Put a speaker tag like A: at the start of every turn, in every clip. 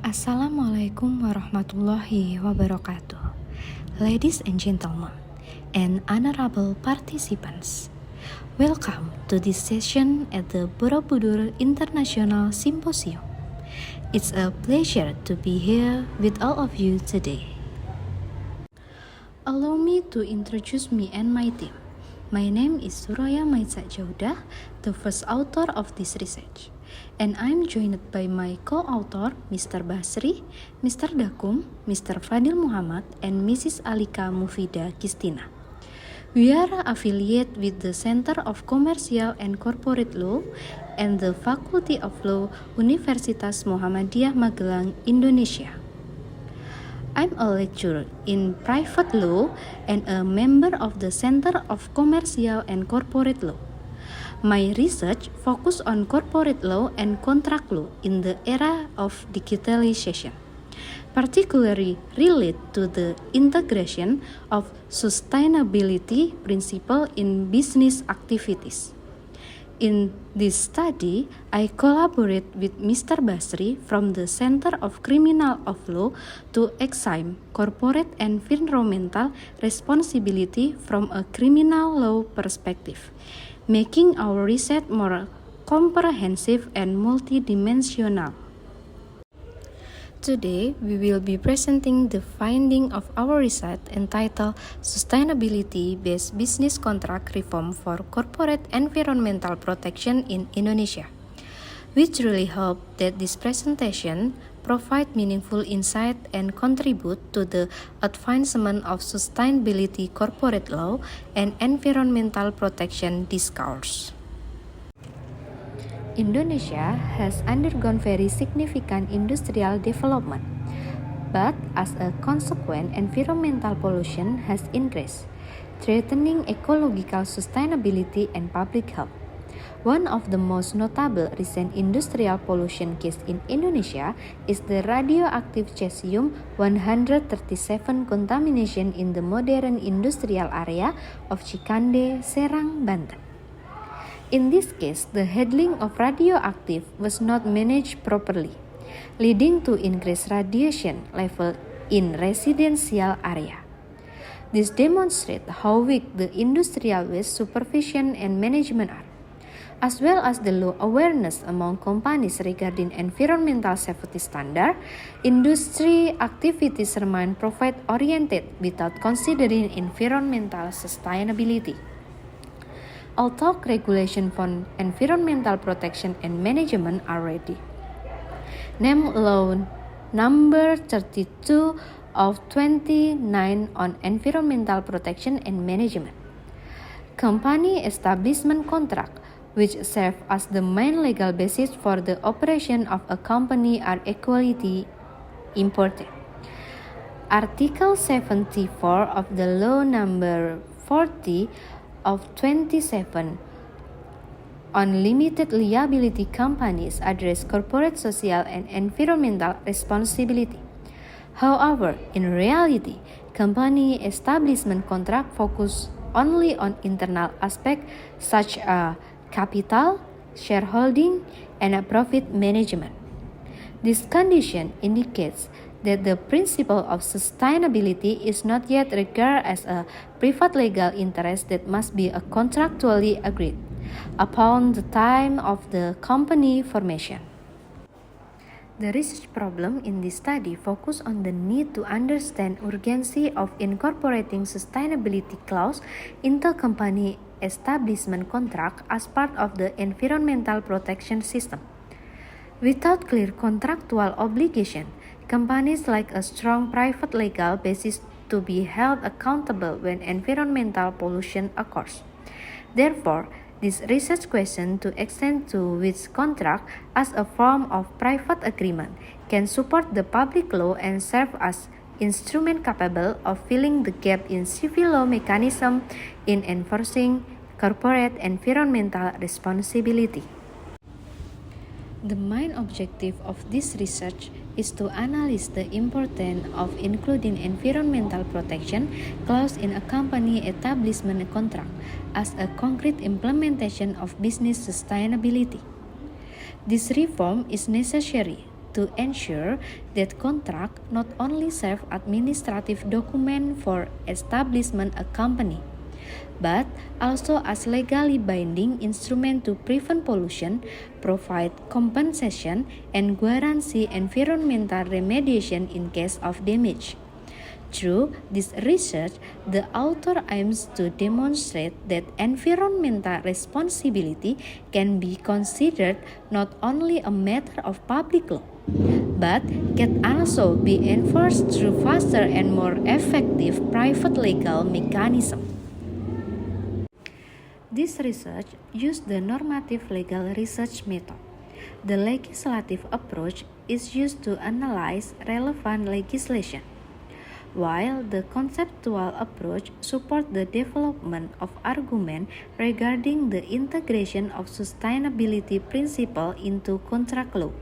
A: Assalamualaikum warahmatullahi wabarakatuh. Ladies and gentlemen, and honorable participants, welcome to this session at the Borobudur International Symposium. It's a pleasure to be here with all of you today. Allow me to introduce me and my team. My name is Suraya Maitza Jaudah, the first author of this research. And I'm joined by my co-author, Mr. Basri, Mr. Dakum, Mr. Fadil Muhammad, and Mrs. Alika Mufida Kistina. We are affiliated with the Center of Commercial and Corporate Law and the Faculty of Law, Universitas Muhammadiyah Magelang, Indonesia. I'm a lecturer in private law and a member of the Center of Commercial and Corporate Law. My research focuses on corporate law and contract law in the era of digitalization, particularly related to the integration of sustainability principle in business activities. In this study, I collaborate with Mr. Basri from the Center of Criminal of Law to examine corporate environmental responsibility from a criminal law perspective, making our research more comprehensive and multidimensional. Today, we will be presenting the finding of our research entitled Sustainability-Based Business Contract Reform for Corporate Environmental Protection in Indonesia. We truly hope that this presentation provide meaningful insight and contribute to the advancement of sustainability corporate law and environmental protection discourse. Indonesia has undergone very significant industrial development, but as a consequence, environmental pollution has increased, threatening ecological sustainability and public health. One of the most notable recent industrial pollution cases in Indonesia is the radioactive cesium-137 contamination in the modern industrial area of Cikande, Serang, Banten. In this case, the handling of radioactive was not managed properly, leading to increased radiation level in residential area. This demonstrates how weak the industrial waste supervision and management are, as well as the low awareness among companies regarding environmental safety standard. Industry activities remain profit-oriented without considering environmental sustainability. Although regulation for environmental protection and management are ready. Name Law Number 32 of 29 on Environmental Protection and Management. Company establishment contract, which serve as the main legal basis for the operation of a company, are equally important. Article 74 of the Law Number 40 of 27 on limited liability companies address corporate social and environmental responsibility. However, in reality, company establishment contract focus only on internal aspects such as capital, shareholding, and profit management. This condition indicates that the principle of sustainability is not yet regarded as a private legal interest that must be contractually agreed upon the time of the company formation. The research problem in this study focused on the need to understand urgency of incorporating sustainability clause into company establishment contract as part of the environmental protection system. Without clear contractual obligation, companies lack a strong private legal basis to be held accountable when environmental pollution occurs. Therefore, this research question to extend to which contract as a form of private agreement can support the public law and serve as instrument capable of filling the gap in civil law mechanism in enforcing corporate environmental responsibility. The main objective of this research is to analyze the importance of including environmental protection clause in a company establishment contract as a concrete implementation of business sustainability. This reform is necessary to ensure that contract not only serve administrative document for establishment a company, but also as legally binding instrument to prevent pollution, provide compensation, and guarantee environmental remediation in case of damage. Through this research, the author aims to demonstrate that environmental responsibility can be considered not only a matter of public law, but can also be enforced through faster and more effective private legal mechanism. This research used the normative legal research method. The legislative approach is used to analyze relevant legislation, while the conceptual approach supports the development of argument regarding the integration of sustainability principle into contract law.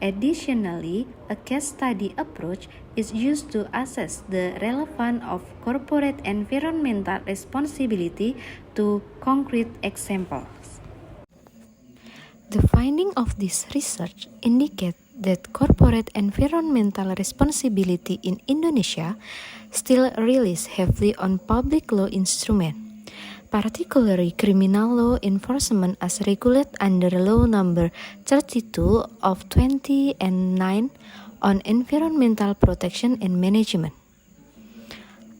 A: Additionally, a case study approach is used to assess the relevance of corporate environmental responsibility to concrete examples. The finding of this research indicate that corporate environmental responsibility in Indonesia still relies heavily on public law instrument, particularly criminal law enforcement as regulated under Law Number 32 of 2009 on environmental protection and management.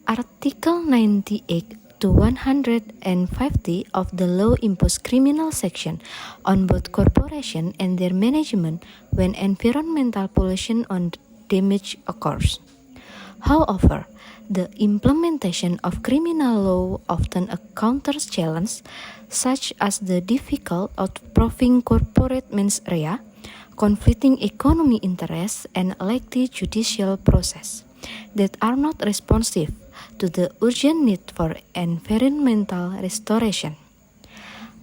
A: Article 98 to 150 of the law impose criminal section on both corporation and their management when environmental pollution or damage occurs. However, the implementation of criminal law often encounters challenges such as the difficulty of proving corporate mens rea, conflicting economic interests, and lengthy judicial process that are not responsive to the urgent need for environmental restoration.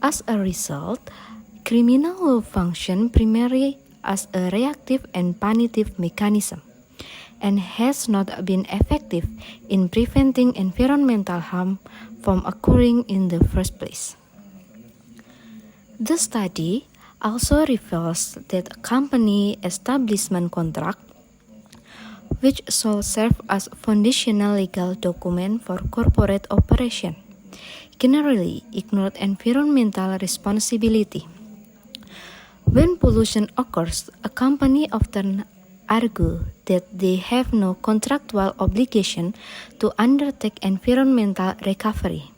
A: As a result, criminal law functions primarily as a reactive and punitive mechanism, and has not been effective in preventing environmental harm from occurring in the first place. The study also reveals that a company establishment contract, which shall serve as foundational legal document for corporate operation, generally ignored environmental responsibility. When pollution occurs, a company often argue that they have no contractual obligation to undertake environmental recovery.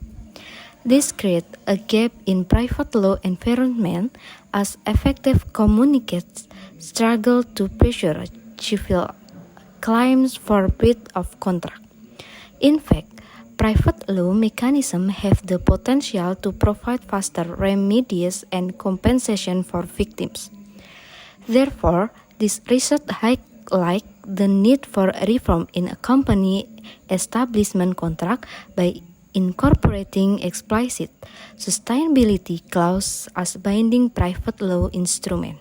A: This creates a gap in private law environment as effective communicates struggle to pressure civil claims for breach of contract. In fact, private law mechanisms have the potential to provide faster remedies and compensation for victims. Therefore, this research highlights the need for reform in a company establishment contract by incorporating explicit sustainability clause as binding private law instrument.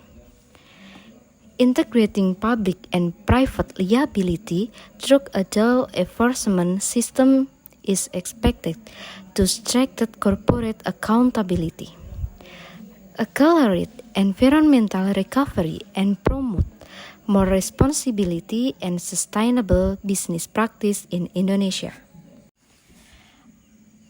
A: Integrating public and private liability through a dual enforcement system is expected to strengthen corporate accountability, accelerate environmental recovery, and promote more responsibility and sustainable business practice in Indonesia.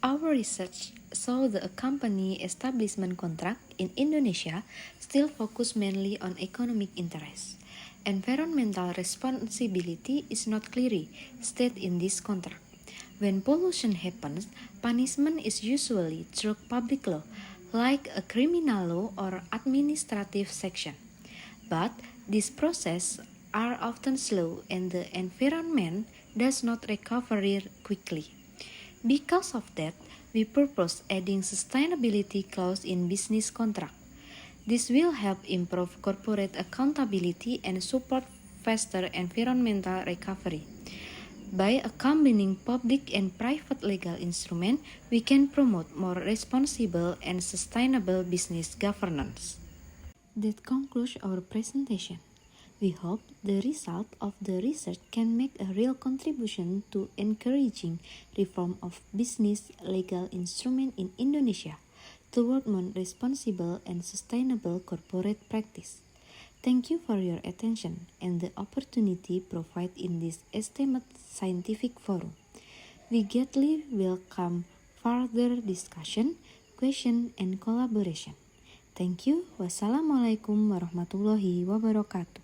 A: Our research saw the company establishment contract in Indonesia still focus mainly on economic interests. Environmental responsibility is not clearly stated in this contract. When pollution happens, punishment is usually through public law, like a criminal law or administrative section. But these processes are often slow and the environment does not recover quickly. Because of that, we propose adding sustainability clause in business contract. This will help improve corporate accountability and support faster environmental recovery. By combining public and private legal instruments, we can promote more responsible and sustainable business governance. That concludes our presentation. We hope the result of the research can make a real contribution to encouraging reform of business legal instrument in Indonesia toward more responsible and sustainable corporate practice. Thank you for your attention and the opportunity provided in this esteemed scientific forum. We gladly welcome further discussion, question, and collaboration. Thank you. Wassalamualaikum warahmatullahi wabarakatuh.